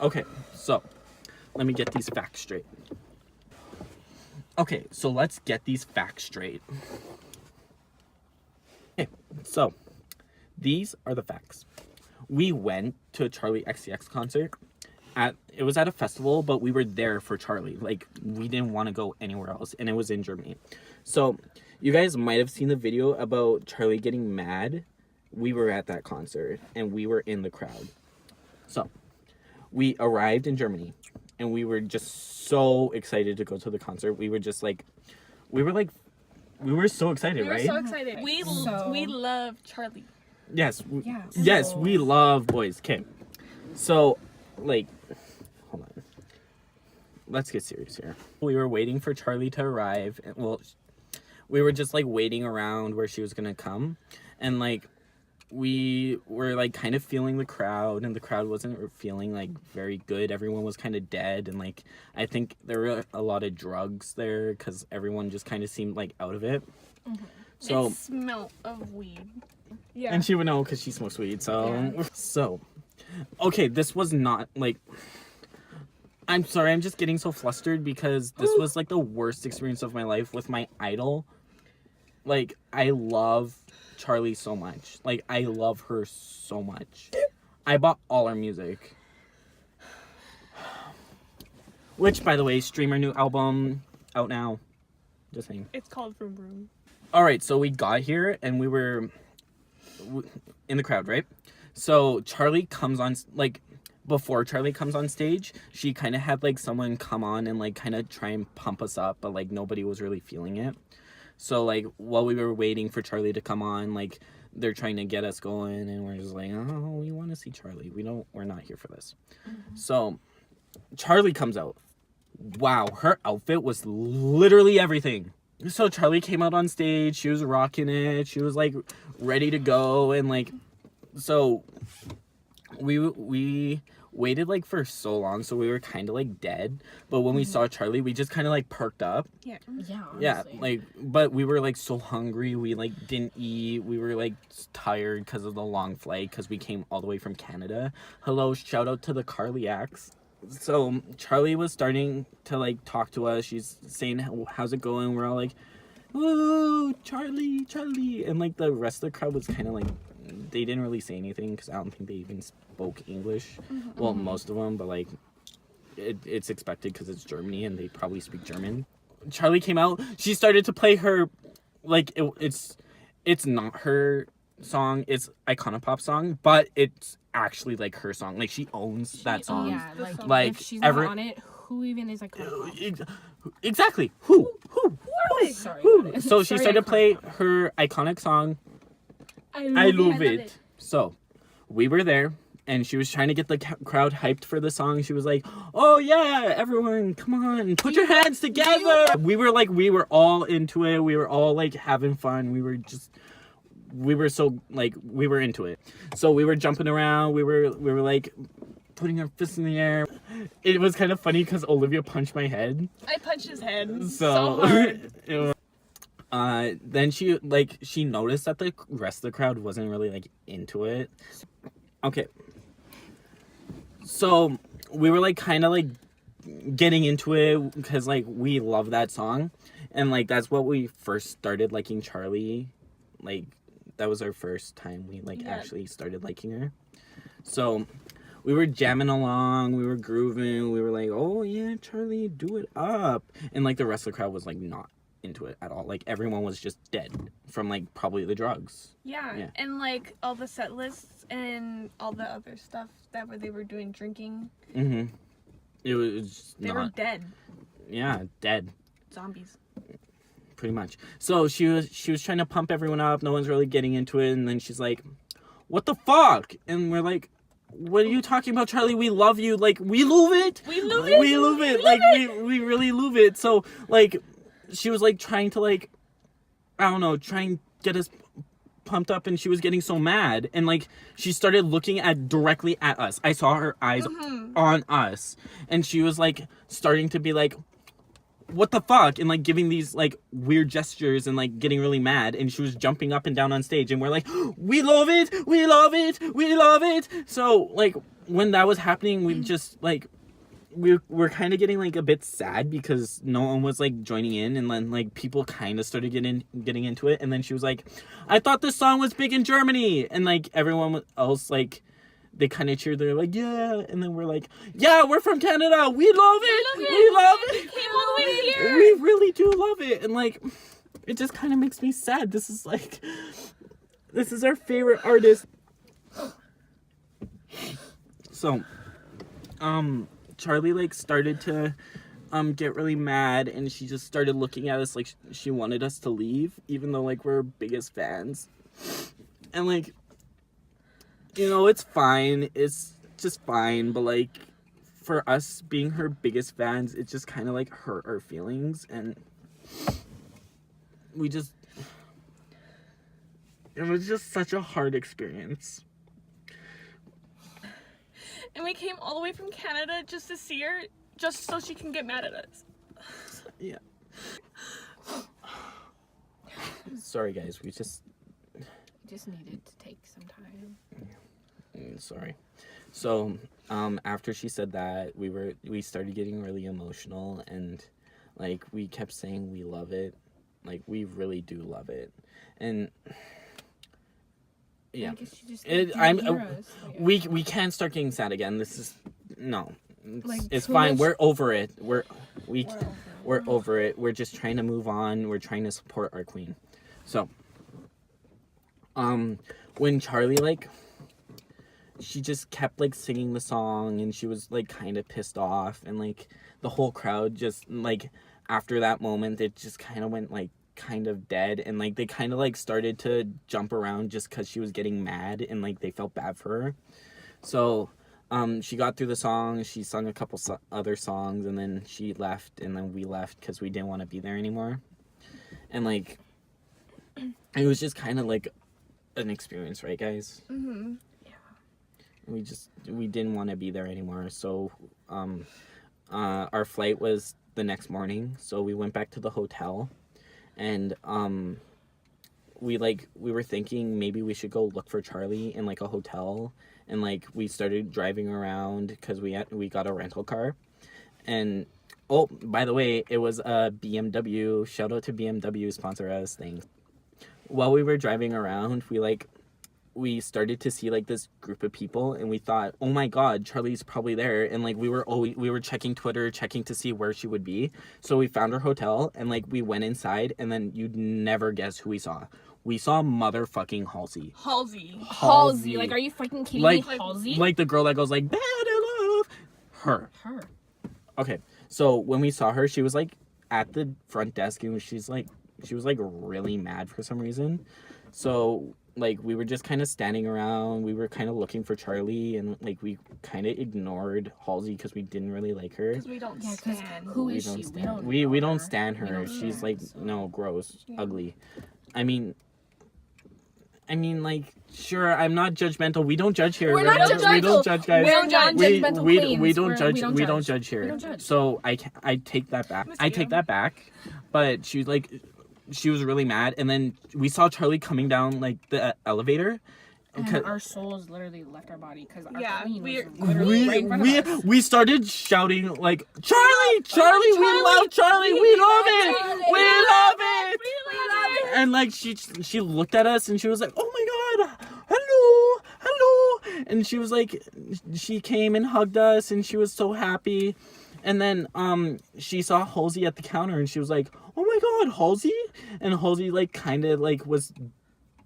Okay, so let me get these facts straight. Okay, so let's get these facts straight. Okay, so these are the facts. We went to a Charli XCX concert. It was at a festival, but we were there for Charli. Like, we didn't want to go anywhere else, and it was in Germany. So, you guys might have seen the video about Charli getting mad. We were at that concert, and we were in the crowd. So, we arrived in Germany, and we were just so excited to go to the concert. We were just like, we were so excited, right? We were so excited. We love Charli. Yes. Yes, we love boys. Okay. So, like, hold on. Let's get serious here. We were waiting for Charli to arrive. Well, we were just, like, waiting around where she was going to come. And, like, we were, like, kind of feeling the crowd. And the crowd wasn't feeling, like, very good. Everyone was kind of dead. And, like, I think there were a lot of drugs there because everyone just kind of seemed, like, out of it. Mm-hmm. So, it smelled of weed. Yeah. And she would know because she smokes weed. So, okay, this was not, like, I'm sorry, I'm just getting so flustered because this was, like, the worst experience of my life with my idol. Like, I love Charli so much. Like, I love her so much. I bought all her music. Which, by the way, stream her new album out now. Just saying. It's called Vroom Vroom. Alright, so we got here and we were in the crowd, right? So Charli comes on, like, before Charli comes on stage, she kind of had, like, someone come on and, like, kind of try and pump us up, but, like, nobody was really feeling it. So, like, while we were waiting for Charli to come on, like, they're trying to get us going, and we're just like, oh, we want to see Charli. We're not here for this. Mm-hmm. So Charli comes out. Wow, her outfit was literally everything. So Charli came out on stage, she was rocking it, she was, like, ready to go, and, like, so we waited, like, for so long, so we were kind of, like, dead, but when we saw Charli, we just kind of, like, perked up. Yeah, like, but we were, like, so hungry, we, like, didn't eat, we were, like, tired because of the long flight, because we came all the way from Canada. Hello, shout out to the Carliacs. So Charli was starting to, like, talk to us. She's saying, how's it going? We're all like, oh, Charli. And, like, the rest of the crowd was kind of like, they didn't really say anything because I don't think they even spoke English. Mm-hmm. Well, most of them, but, like, it's expected because it's Germany and they probably speak German. Charli came out. She started to play her, like, it's not her song. It's Iconopop song, but it's actually, like, her song. Like, she owns that song. Yeah, like if she's not on it, who even is Iconopop? Exactly. Who? Sorry. So she started to play her iconic song, I love it. So we were there, and she was trying to get the crowd hyped for the song. She was like, oh yeah, everyone, come on, put your hands together. We were all into it. We were all, like, having fun. We were so, like, we were into it. So we were jumping around. We were like, putting our fists in the air. It was kind of funny because Olivia punched my head. I punched his head so hard. Then she noticed that the rest of the crowd wasn't really, like, into it. Okay. So we were, like, kind of, like, getting into it because, like, we love that song. And, like, that's what we first started liking Charli. Like, that was our first time we, like, actually started liking her. So we were jamming along, we were grooving, we were like, oh yeah, Charli, do it up. And, like, the rest of the crowd was, like, not into it at all. Like, everyone was just dead from, like, probably the drugs. Yeah. And, like, all the set lists and all the other stuff that they were doing, drinking. Mm-hmm. It was They were dead. Yeah, dead. Zombies. Pretty much. So she was trying to pump everyone up. No one's really getting into it. And then she's like, what the fuck? And we're like, what are you talking about, Charli? We love you. Like, we love it. We love it. We love it. Like, we really love it. So, like, she was, like, trying to, like, I don't know, try and get us pumped up, and she was getting so mad. And, like, she started looking directly at us. I saw her eyes on us. And she was, like, starting to be like, what the fuck? And, like, giving these, like, weird gestures and, like, getting really mad. And she was jumping up and down on stage. And we're like, we love it. We love it. We love it. So, like, when that was happening, we just like we're kind of getting like a bit sad because no one was like joining in, and then like people kind of started getting into it, and then she was like, I thought this song was big in Germany, and like everyone else like they kind of cheered. They're like, yeah, and then we're like, yeah, we're from Canada, we love it, we love it, Came all the way here. we really do love it. And like it just kind of makes me sad. This is our favorite artist. So Charli like started to get really mad, and she just started looking at us like she wanted us to leave, even though like we're biggest fans. And like, you know, it's fine, it's just fine, but like for us being her biggest fans, it just kind of like hurt our feelings, and it was just such a hard experience. And we came all the way from Canada just to see her, just so she can get mad at us. Yeah. Sorry guys, we just needed to take some time. sorry. So after she said that, we started getting really emotional, and like we kept saying we love it, like we really do love it. And yeah, I guess you just we can't start getting sad again. This is no, it's too fine. much- We're over it. We're over it. We're just trying to move on. We're trying to support our queen. So when Charli like she just kept like singing the song, and she was like kind of pissed off, and like the whole crowd just like after that moment it just kind of went like kind of dead, and like they kind of like started to jump around just because she was getting mad, and like they felt bad for her. So she got through the song, she sung a couple other songs, and then she left, and then we left because we didn't want to be there anymore. And like it was just kind of like an experience, right guys? Mm-hmm. We didn't want to be there anymore. So our flight was the next morning, so we went back to the hotel. And we were thinking maybe we should go look for Charli in like a hotel, and like we started driving around because we got a rental car. And oh, by the way, it was a BMW. Shout out to BMW, sponsor us. Thanks. While we were driving around, we started to see like this group of people, and we thought, oh my god, Charli's probably there. And like we were checking Twitter, checking to see where she would be. So we found her hotel, and like we went inside, and then you'd never guess who we saw. We saw motherfucking Halsey. Halsey. Like, are you fucking kidding me? Halsey? Like the girl that goes like bad in love. Her. Okay, so when we saw her, she was like at the front desk, and she was like really mad for some reason. So like we were just kind of standing around, we were kind of looking for Charli, and like we kind of ignored Halsey because we didn't really like her. Because we don't stand. Who is she? We don't stand her. She's like no, gross, ugly. I mean, like, sure, I'm not judgmental. We don't judge here. We're not judgmental. We don't judge, guys. We're non-judgmental queens. We don't judge. We don't judge. judge here. We don't judge. So I take that back. I take that back. But she was really mad, and then we saw Charli coming down like the elevator. And our souls literally left our body because our queen was we literally right in front of us. we started shouting like Charli, we love Charli, we love it, we love it. And like she looked at us, and she was like, oh my god, hello, and she was like, she came and hugged us, and she was so happy. And then she saw Halsey at the counter, and she was like, oh my god, Halsey. And Halsey like kind of like was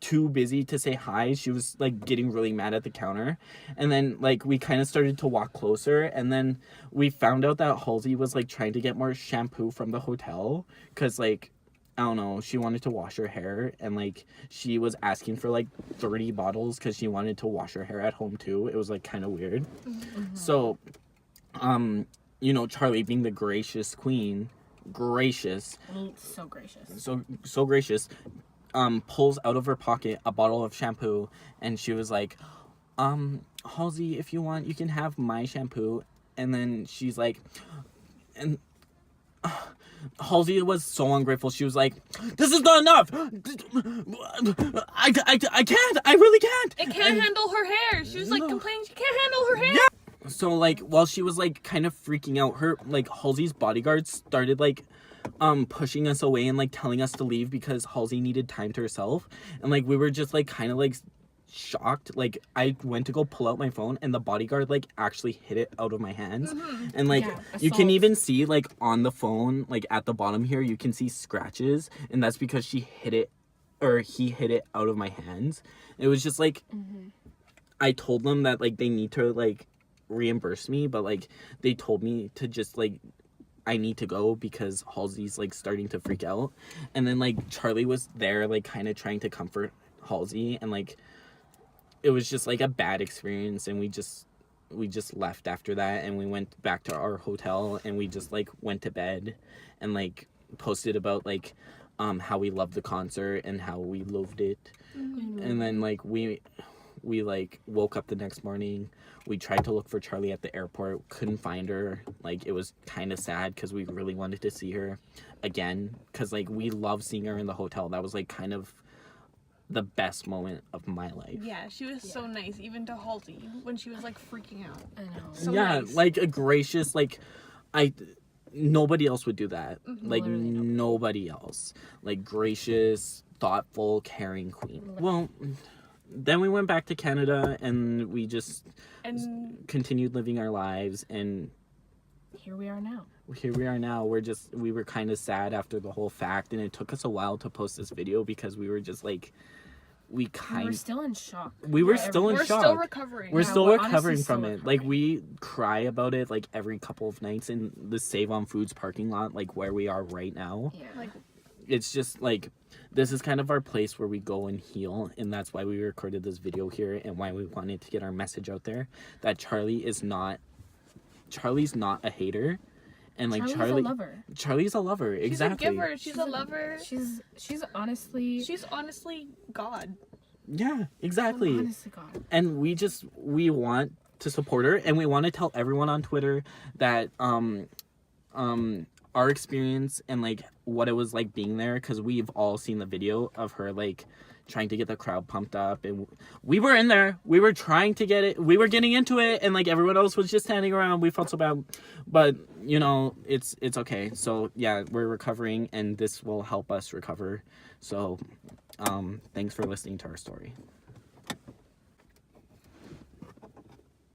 too busy to say hi. She was like getting really mad at the counter. And then like we kind of started to walk closer, and then we found out that Halsey was like trying to get more shampoo from the hotel because like I don't know, she wanted to wash her hair, and like she was asking for like 30 bottles because she wanted to wash her hair at home too. It was like kind of weird. Mm-hmm. So you know, Charli being the gracious queen, so gracious, pulls out of her pocket a bottle of shampoo, and she was like, Halsey, if you want, you can have my shampoo. And then she's like, and Halsey was so ungrateful. She was like, "This is not enough. I can't. I really can't. It can't handle her hair." She was like complaining she can't handle her hair. Yeah. So like while she was like kind of freaking out, her like Halsey's bodyguards started like pushing us away and like telling us to leave because Halsey needed time to herself. And like we were just like kind of like shocked. Like I went to go pull out my phone and the bodyguard like actually hit it out of my hands. And like you can even see like on the phone, like at the bottom here, you can see scratches, and that's because she hit it, or he hit it out of my hands. It was just like I told them that like they need to like reimburse me, but like they told me to just like I need to go because Halsey's like starting to freak out. And then like Charli was there like kind of trying to comfort Halsey, and like it was just like a bad experience, and we just left after that, and we went back to our hotel, and we just like went to bed and like posted about like how we loved the concert and how we loved it. And then like we like woke up the next morning. We tried to look for Charli at the airport, couldn't find her. Like it was kind of sad because we really wanted to see her again, because like we love seeing her in the hotel. That was like kind of the best moment of my life. Yeah, she was so nice, even to Halsey when she was like freaking out. I know. So yeah, nice. like a gracious, like nobody else would do that. Like nobody else. Like gracious, thoughtful, caring queen. Well, then we went back to Canada and we just continued living our lives, and here we are now. We were kind of sad after the whole fact, and it took us a while to post this video because we were just like we were still in shock. We're still still recovering. We're still recovering from it. Recovering. Like we cry about it like every couple of nights in the Save on Foods parking lot, like where we are right now. Yeah. Like it's just like this is kind of our place where we go and heal, and that's why we recorded this video here and why we wanted to get our message out there that Charli's not a hater. And like Charli's a lover. Exactly. She's a giver. She's a lover. She's honestly God. Yeah, exactly. Honestly God. And we want to support her, and we want to tell everyone on Twitter that our experience and like what it was like being there, because we've all seen the video of her like trying to get the crowd pumped up, and we were in there, we were trying to get it, we were getting into it, and like everyone else was just standing around. We felt so bad, but you know, it's okay. So yeah, we're recovering, and this will help us recover. So thanks for listening to our story.